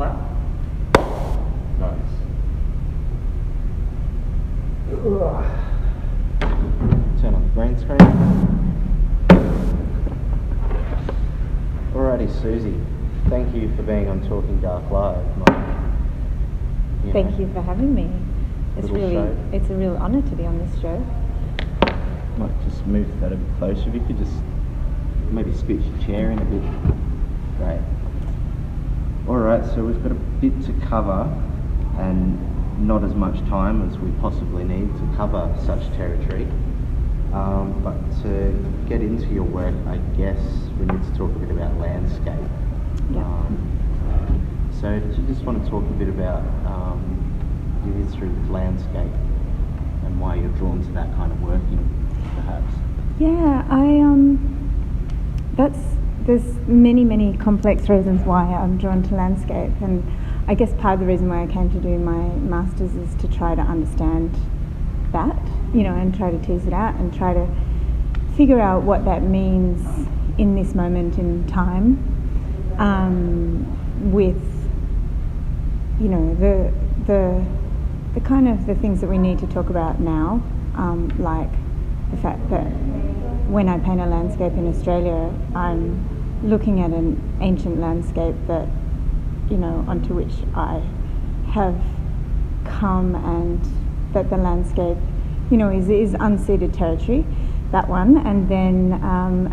clap. Nice. Turn on the green screen. Alrighty, Susie. Thank you for being on Talking Dark Live. Thank you for having me. It's a real honour to be on this show. Might just move that a bit closer. If you could just maybe scooch your chair in a bit. Great. Alright, so we've got a bit to cover and not as much time as we possibly need to cover such territory. But to get into your work, I guess we need to talk a bit about landscape. Yeah. So did you just want to talk a bit about your history with landscape and why you're drawn to that kind of working, perhaps? Yeah, there's many complex reasons why I'm drawn to landscape, and I guess part of the reason why I came to do my master's is to try to understand that, and try to tease it out and try to figure out what that means in this moment in time, with the kind of the things that we need to talk about now, like the fact that when I paint a landscape in Australia, I'm looking at an ancient landscape that, onto which I have come, and that the landscape, is unceded territory, that one, and then,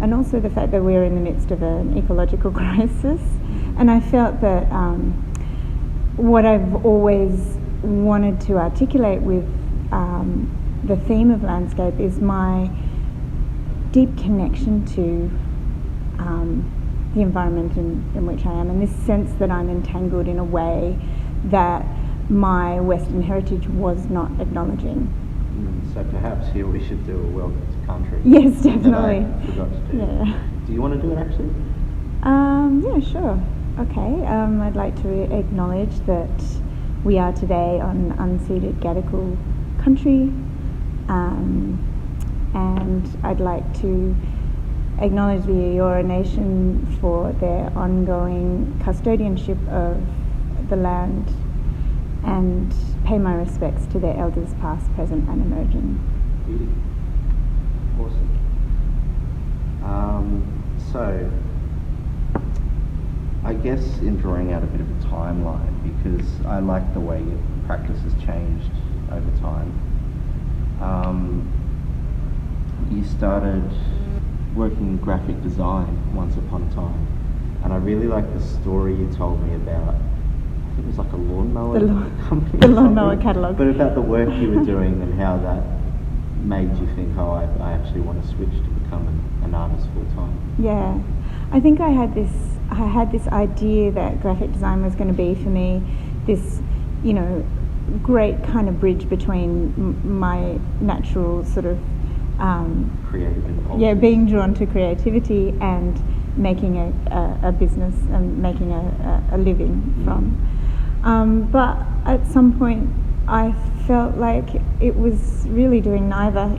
and also the fact that we're in the midst of an ecological crisis. And I felt that what I've always wanted to articulate with the theme of landscape is my deep connection to the environment in which I am, and this sense that I'm entangled in a way that my Western heritage was not acknowledging. So perhaps here we should do a welcome to country. Yes, definitely. That I forgot to do. Yeah. Do you want to do it actually? Yeah, sure. Okay. I'd like to acknowledge that we are today on unceded Gadigal country, and I'd like to acknowledge the Eora Nation for their ongoing custodianship of the land, and pay my respects to their elders past, present and emerging. Beauty. Awesome. So, I guess in drawing out a bit of a timeline, because I like the way your practice has changed over time. You started working in graphic design once upon a time, and I really like the story you told me about, I think it was like a lawnmower company. The lawnmower catalogue. But about the work you were doing and how that made you think, I actually want to switch to become an artist full time. Yeah, I think I had this idea that graphic design was going to be for me this, great kind of bridge between my natural sort of creative impulses. Yeah, being drawn to creativity and making a business and making a living from. But at some point I felt like it was really doing neither.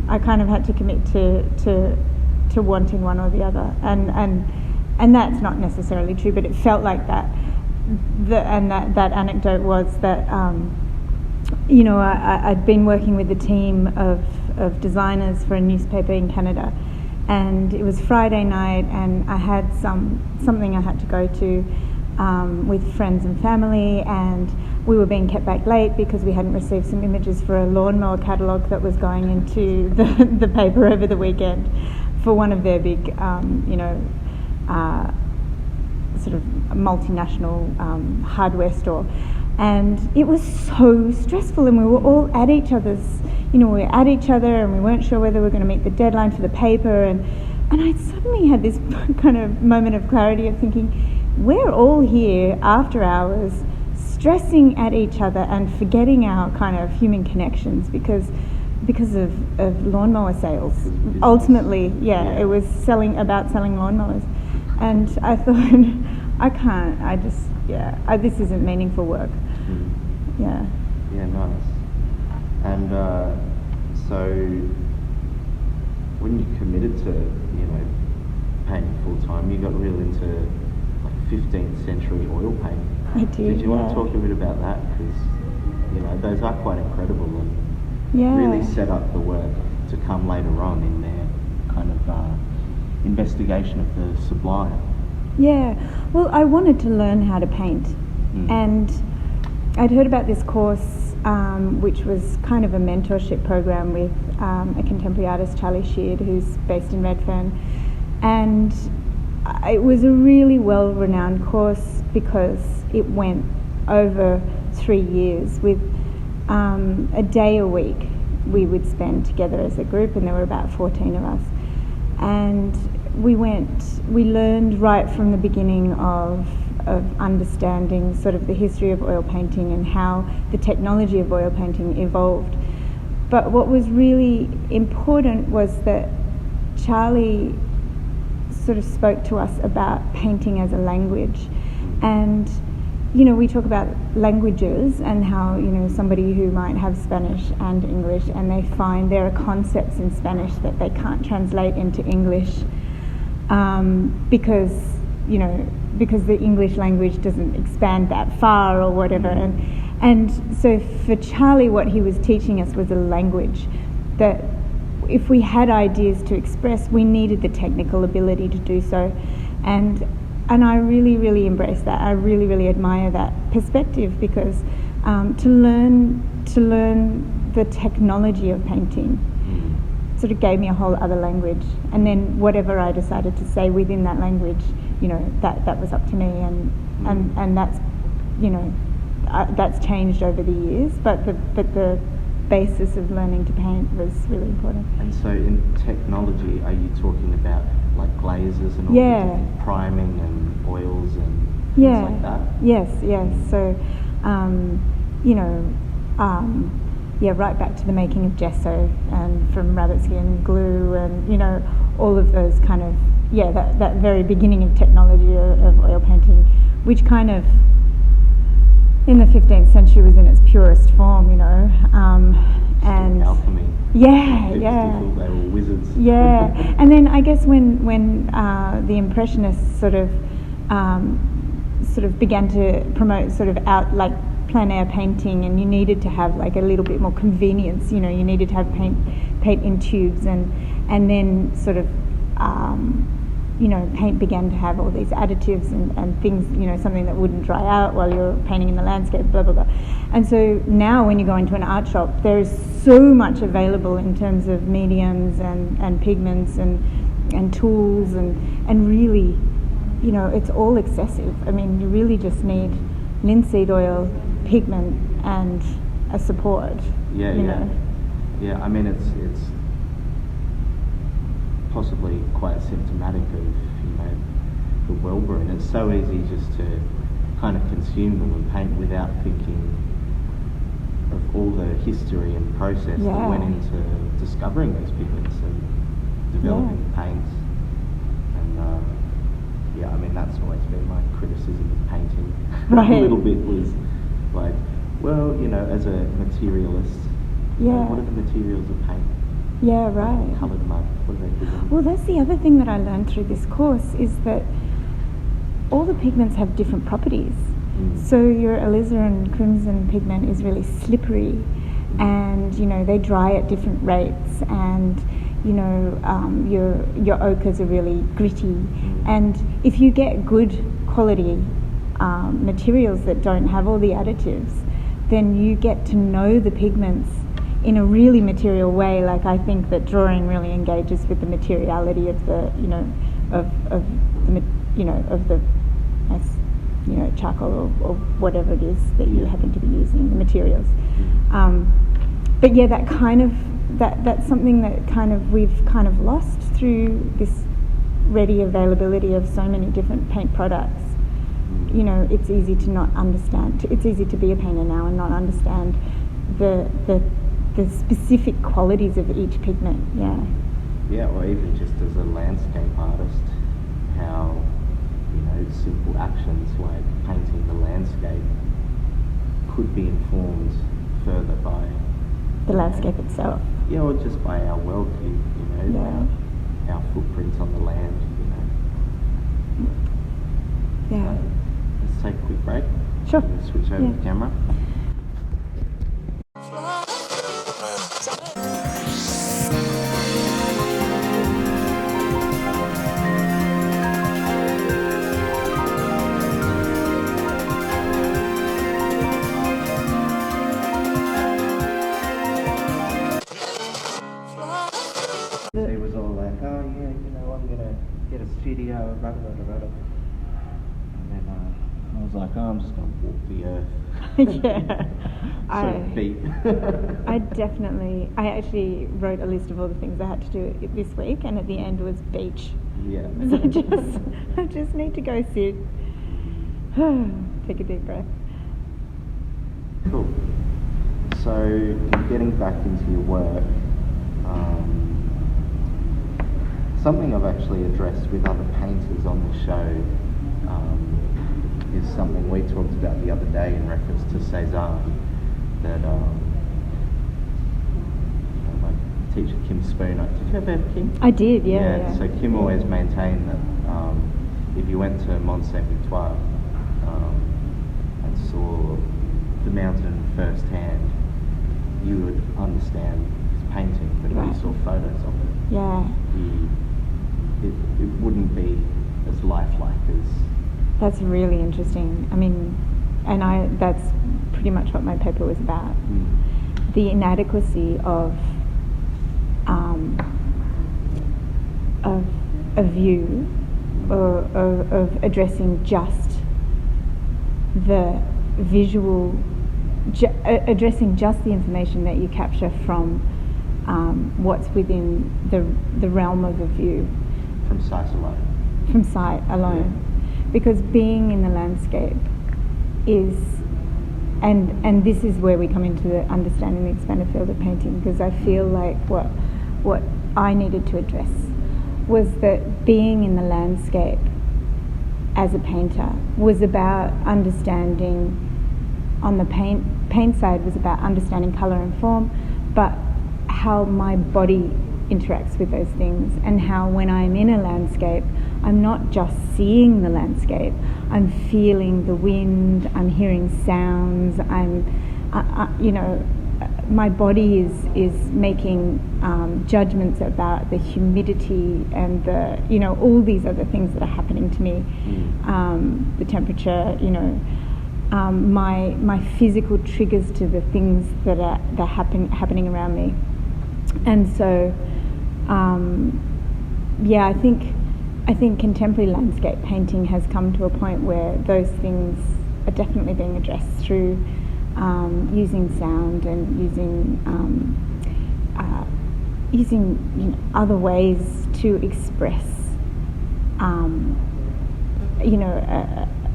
I kind of had to commit to wanting one or the other, and that's not necessarily true, but it felt like that. That anecdote was that I'd been working with a team of designers for a newspaper in Canada, and it was Friday night, and I had something I had to go to with friends and family, and we were being kept back late because we hadn't received some images for a lawnmower catalogue that was going into the paper over the weekend for one of their big sort of multinational hardware store. And it was so stressful, and we were all at each other's, we were at each other, and we weren't sure whether we were going to meet the deadline for the paper, and I suddenly had this kind of moment of clarity of thinking, we're all here after hours stressing at each other and forgetting our kind of human connections because of lawnmower sales. Ultimately, it was about selling lawnmowers. And I thought, this isn't meaningful work. Yeah, nice. And so when you committed to, painting full time, you got real into like 15th century oil paint. I do. Did you want to talk a bit about that? Because, you know, those are quite incredible and really set up the work to come later on in their kind of investigation of the sublime. Yeah, well, I wanted to learn how to paint, and I'd heard about this course, which was kind of a mentorship program with a contemporary artist, Charlie Sheard, who's based in Redfern, and it was a really well-renowned course because it went over 3 years with a day a week we would spend together as a group, and there were about 14 of us. And we learned right from the beginning of understanding sort of the history of oil painting and how the technology of oil painting evolved. But what was really important was that Charlie sort of spoke to us about painting as a language. And, you know, we talk about languages and how, you know, somebody who might have Spanish and English, and they find there are concepts in Spanish that they can't translate into English because the English language doesn't expand that far or whatever. And so for Charlie, what he was teaching us was a language that if we had ideas to express, we needed the technical ability to do so. And I really, really embrace that. I really, really admire that perspective, because to learn the technology of painting sort of gave me a whole other language. And then whatever I decided to say within that language, you know, that was up to me. And that's, you know, that's changed over the years. But the basis of learning to paint was really important. And so in technology, are you talking about like glazes and all the priming and oils and things like that? Yes. So, right back to the making of gesso and from rabbit skin glue and, you know, all of those kind of, that very beginning of technology of oil painting, which kind of in the 15th century was in its purest form, you know. And alchemy. Yeah. They were wizards. Yeah, and then I guess when the Impressionists sort of began to promote sort of out like plein air painting, and you needed to have like a little bit more convenience. You know, you needed to have paint in tubes, and then sort of paint began to have all these additives and things, you know, something that wouldn't dry out while you're painting in the landscape, blah, blah, blah. And so now when you go into an art shop, there's so much available in terms of mediums and pigments and tools and really, you know, it's all excessive. I mean, you really just need linseed oil, pigment, and a support. Yeah. I mean, it's possibly quite symptomatic of, you know, the world we're in. It's so easy just to kind of consume them and paint without thinking of all the history and process that went into discovering those pigments and developing the paints. And I mean, that's always been my criticism of painting. Right. A little bit was like, well, you know, as a materialist, what are the materials of paint? Yeah, right. Like coloured mud, what are they doing? Well, that's the other thing that I learned through this course, is that all the pigments have different properties. So your alizarin crimson pigment is really slippery, and, you know, they dry at different rates, and, you know, your ochres are really gritty. And if you get good quality materials that don't have all the additives, then you get to know the pigments in a really material way. Like, I think that drawing really engages with the materiality of the, you know, of the charcoal or whatever it is that you happen to be using, the materials. But yeah, that kind of that's something that kind of we've kind of lost through this ready availability of so many different paint products. You know, it's easy to not understand. It's easy to be a painter now and not understand the specific qualities of each pigment. Yeah, or even just as a landscape artist, how, you know, simple actions like painting the landscape could be informed further by the landscape itself. Yeah, or just by our worldview, you know, our footprints on the land, you know. Yeah. So let's take a quick break. Sure. We'll switch over the camera. He was all like, oh yeah, I'm gonna get a studio, rada. And then I was like, oh, I'm just gonna walk the earth. Yeah. Sort of beat. I actually wrote a list of all the things I had to do this week, and at the end was beach. Yeah. So I just need to go sit. Take a deep breath. Cool. So getting back into your work, something I've actually addressed with other painters on the show is something we talked about the other day in reference to Cézanne, that my teacher Kim Spooner, did you ever have Kim? I did, yeah. So Kim always maintained that if you went to Mont Saint-Victoire and saw the mountain firsthand, you would understand his painting, but if you saw photos of it, it wouldn't be as lifelike as... That's really interesting. I mean, that's pretty much what my paper was about. The inadequacy of a view, or of addressing just the visual, addressing just the information that you capture from what's within the realm of a view. From sight alone. From sight alone. Because being in the landscape is, and this is where we come into the understanding the expanded field of painting, because I feel like what I needed to address was that being in the landscape as a painter was about understanding, on the paint side was about understanding colour and form, but how my body interacts with those things, and how when I'm in a landscape, I'm not just seeing the landscape, I'm feeling the wind, I'm hearing sounds, my body is making judgments about the humidity and the, all these other things that are happening to me, the temperature, my physical triggers to the things that are happening around me. And so I think contemporary landscape painting has come to a point where those things are definitely being addressed through using sound and using other ways to express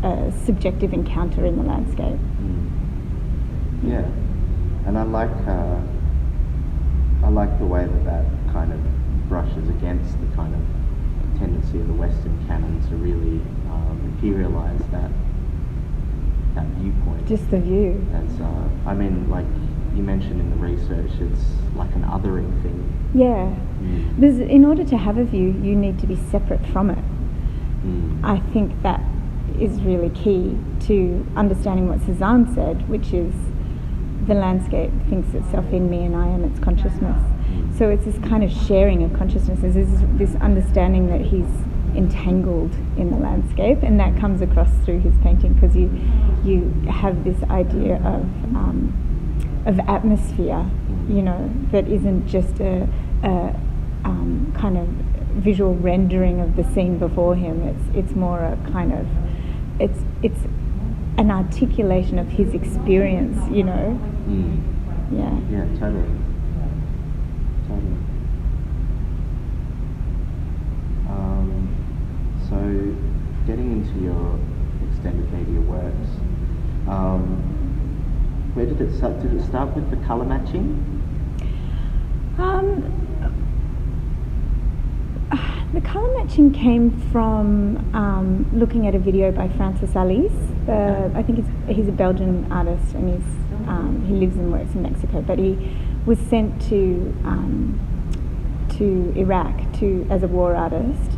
a subjective encounter in the landscape. Yeah, and I like the way that kind of brushes against the kind of tendency of the Western canon to really imperialise that viewpoint. Just the view. As like you mentioned in the research, it's like an othering thing. Yeah. Because in order to have a view, you need to be separate from it. I think that is really key to understanding what Cézanne said, which is the landscape thinks itself in me and I am its consciousness. So it's this kind of sharing of consciousnesses, this understanding that he's entangled in the landscape, and that comes across through his painting, because you have this idea of atmosphere, that isn't just a kind of visual rendering of the scene before him. It's more a kind of it's an articulation of his experience, Yeah, totally. So getting into your extended media works, where did it start? Did it start with the colour matching? The colour matching came from looking at a video by Francis Alice. I think he's a Belgian artist, and he lives and works in Mexico. But he was sent to to Iraq as a war artist,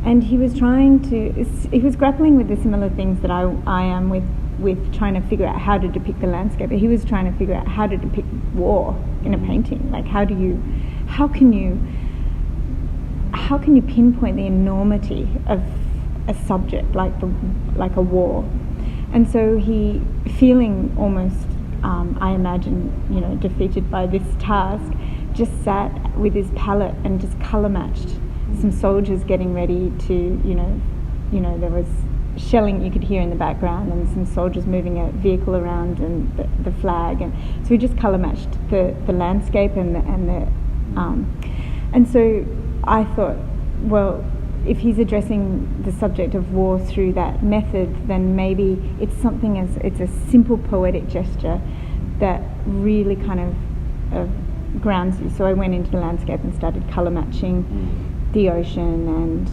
and he was grappling with the similar things that I am with trying to figure out how to depict the landscape. He was trying to figure out how to depict war in a painting. Like how can you pinpoint the enormity of a subject like a war? And so he, feeling almost, I imagine, defeated by this task, just sat with his palette and just colour matched some soldiers getting ready to, there was shelling you could hear in the background and some soldiers moving a vehicle around and the flag, and so he just colour matched the landscape and so I thought, well, if he's addressing the subject of war through that method, then maybe it's a simple poetic gesture that really kind of grounds you. So I went into the landscape and started colour matching the ocean and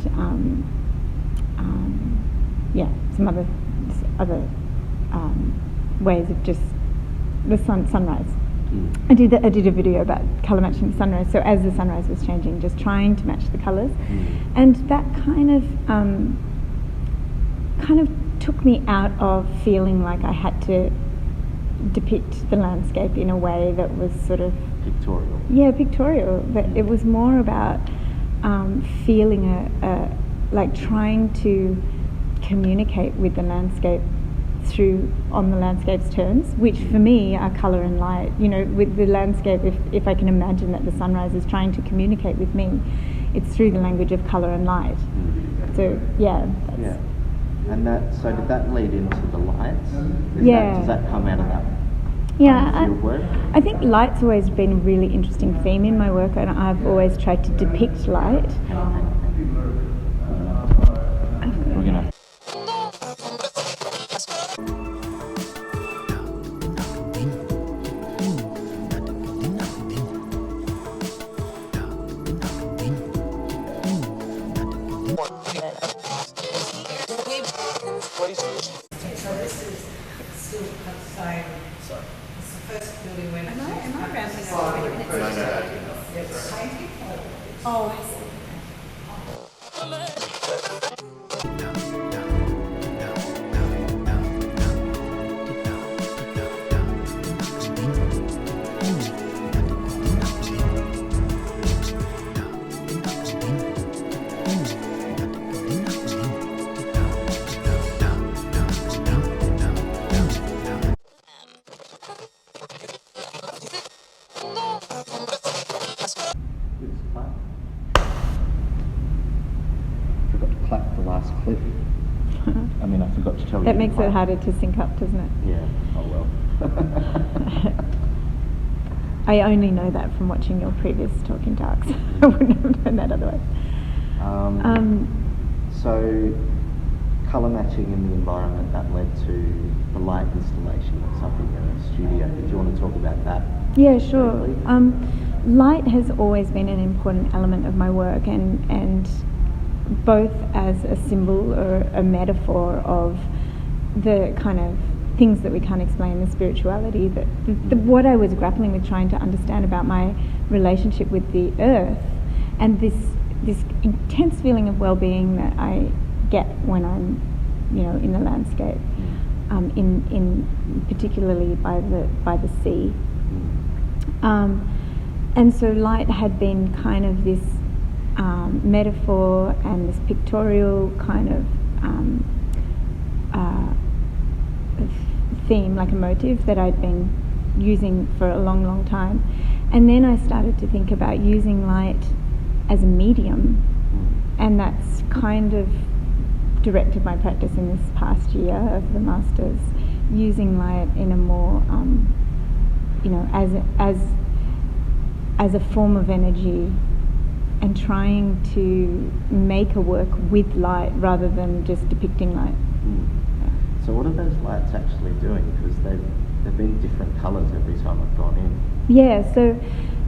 some other ways of just the sunrise. I did a video about colour matching the sunrise. So as the sunrise was changing, just trying to match the colours, and that kind of took me out of feeling like I had to depict the landscape in a way that was sort of pictorial. Yeah, pictorial. But it was more about feeling like trying to communicate with the landscape on the landscape's terms, which for me are colour and light. With the landscape, if I can imagine that the sunrise is trying to communicate with me, it's through the language of colour and light. So And so did that lead into the lights? Does that come out of that? Yeah, your work? I think light's always been a really interesting theme in my work, and I've always tried to depict light. We're gonna. So this is still the same. It's the first building when Am I rambling over 20 minutes? painting. Oh, I see. Clip. I mean, I forgot to tell you. That makes it harder to sync up, doesn't it? Yeah, oh well. I only know that from watching your previous Talking Darks. I wouldn't have known that otherwise. So, colour matching in the environment, that led to the light installation that's up in your studio. Do you want to talk about that? Yeah, sure. Light has always been an important element of my work, and both as a symbol or a metaphor of the kind of things that we can't explain, the spirituality, what I was grappling with, trying to understand about my relationship with the earth, and this intense feeling of well-being that I get when I'm, in the landscape, in particularly by the sea, and so light had been kind of this metaphor and this pictorial kind of theme, like a motive that I'd been using for a long, long time. And then I started to think about using light as a medium, and that's kind of directed my practice in this past year of the Masters, using light in a more, as a form of energy, and trying to make a work with light rather than just depicting light. So what are those lights actually doing? Because they've been different colours every time I've gone in. Yeah, so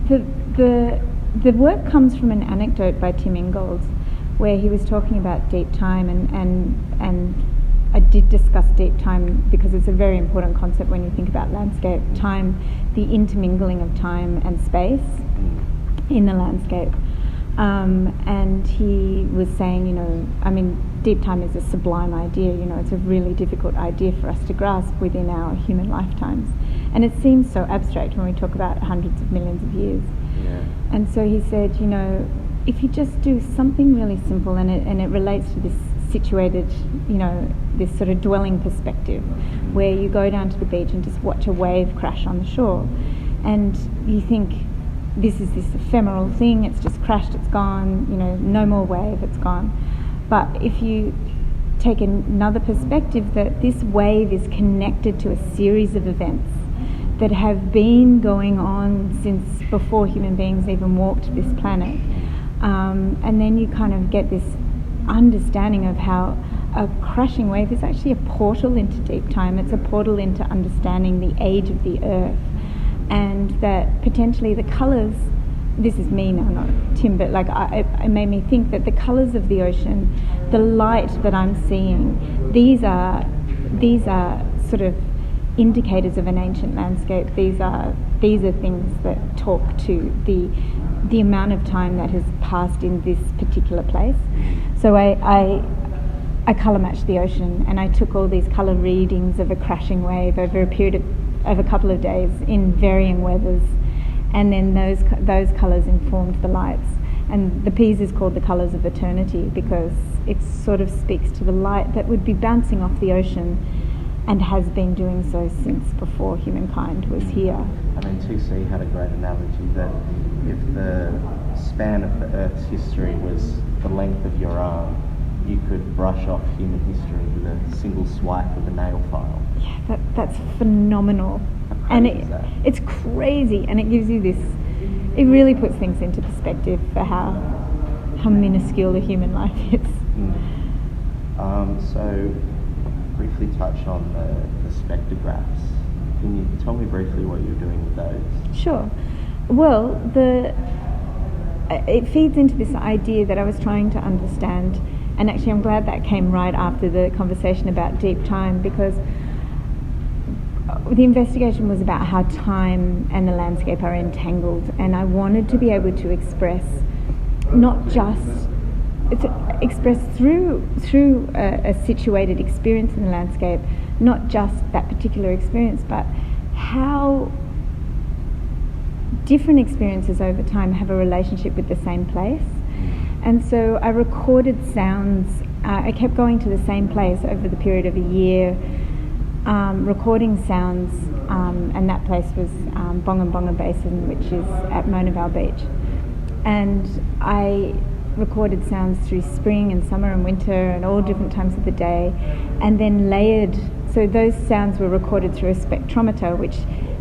the work comes from an anecdote by Tim Ingold, where he was talking about deep time, and I did discuss deep time because it's a very important concept when you think about landscape. Time, the intermingling of time and space in the landscape. And he was saying, deep time is a sublime idea, it's a really difficult idea for us to grasp within our human lifetimes. And it seems so abstract when we talk about hundreds of millions of years. Yeah. And so he said, if you just do something really simple, and it relates to this situated, this sort of dwelling perspective, where you go down to the beach and just watch a wave crash on the shore, and you think, this is this ephemeral thing, it's just crashed, it's gone, no more wave, it's gone. But if you take another perspective, that this wave is connected to a series of events that have been going on since before human beings even walked this planet. And then you kind of get this understanding of how a crashing wave is actually a portal into deep time. It's a portal into understanding the age of the earth. And that potentially the colours, this is me now, not Tim, but it made me think that the colours of the ocean, the light that I'm seeing, these are sort of indicators of an ancient landscape. These are things that talk to the amount of time that has passed in this particular place. So I colour matched the ocean, and I took all these colour readings of a crashing wave over a period of a couple of days in varying weathers, and then those colours informed the lights. And the piece is called The Colours of Eternity because it sort of speaks to the light that would be bouncing off the ocean and has been doing so since before humankind was here. TC had a great analogy that if the span of the Earth's history was the length of your arm, you could brush off human history with a single swipe of a nail file. Yeah, that's phenomenal. And it's crazy, and it gives you this, it really puts things into perspective for how minuscule a human life is. So briefly touch on the spectrographs. Can you tell me briefly what you're doing with those? Sure. Well, it feeds into this idea that I was trying to understand, and actually I'm glad that came right after the conversation about deep time, because the investigation was about how time and the landscape are entangled, and I wanted to be able to express not just through a situated experience in the landscape, not just that particular experience, but how different experiences over time have a relationship with the same place. And so I recorded sounds. I kept going to the same place over the period of a year, recording sounds, and that place was Bonga Bonga Basin, which is at Mona Vale Beach. And I recorded sounds through spring and summer and winter and all different times of the day, and then layered. So those sounds were recorded through a spectrometer, which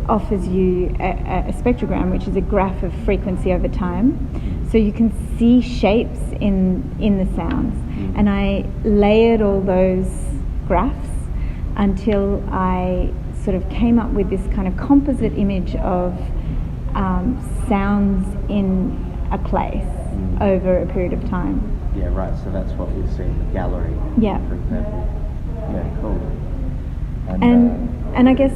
offers you a spectrogram, which is a graph of frequency over time. So you can see shapes in the sounds. And I layered all those graphs until I sort of came up with this kind of composite image of sounds in a place over a period of time. Yeah, right. So that's what we see in the gallery, yeah, for example. Yeah, cool. And I guess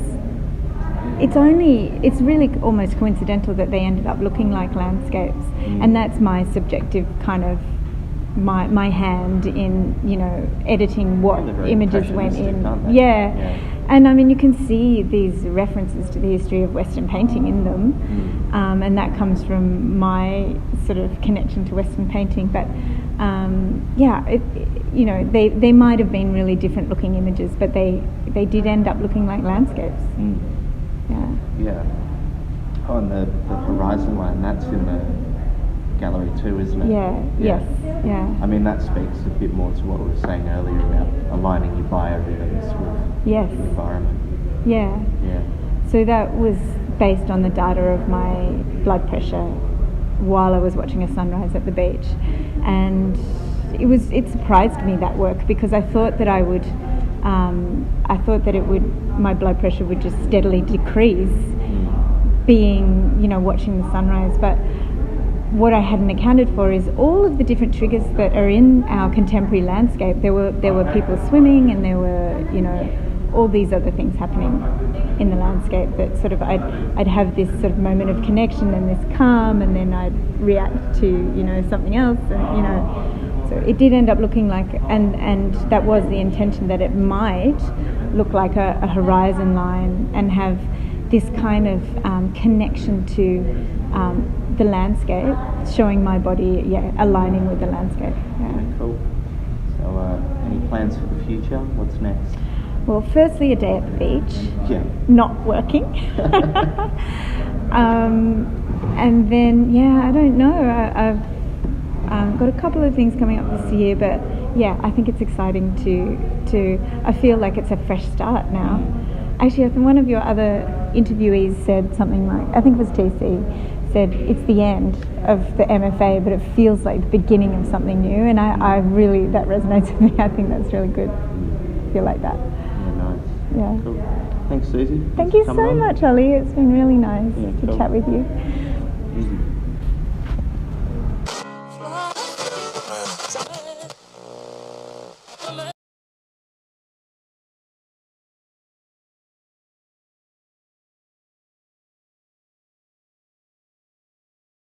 it's really almost coincidental that they ended up looking like landscapes, and that's my subjective kind of my hand in editing what images went in. Yeah. And you can see these references to the history of Western painting in them, and that comes from my sort of connection to Western painting. But they might have been really different looking images, but they did end up looking like landscapes. Yeah. Oh, and the horizon line, that's in the gallery too, isn't it? Yes. That speaks a bit more to what we were saying earlier about aligning your biorhythms with the environment. Yeah. So that was based on the data of my blood pressure while I was watching a sunrise at the beach, and it surprised me, that work, because I thought that my blood pressure would just steadily decrease watching the sunrise. But what I hadn't accounted for is all of the different triggers that are in our contemporary landscape. There were people swimming, and there were all these other things happening in the landscape, that sort of I'd have this sort of moment of connection and this calm, and then I'd react to, you know, something else, and, you know, so it did end up looking like, and that was the intention, that it might look like a horizon line and have this kind of connection to the landscape, showing my body, aligning with the landscape. Yeah. Cool. So, any plans for the future? What's next? Well, firstly, a day at the beach. Yeah. Not working. And then, I don't know. I've got a couple of things coming up this year, but I think it's exciting to. I feel like it's a fresh start now. Actually, I think one of your other interviewees said something like, I think it was TC, said it's the end of the MFA, but it feels like the beginning of something new, and I really, that resonates with me. I think that's really good. I feel like that. Yeah, nice. Yeah. Cool. Thanks, Susie. Thank you so much, Ollie. It's been really nice to cool. chat with you. Easy.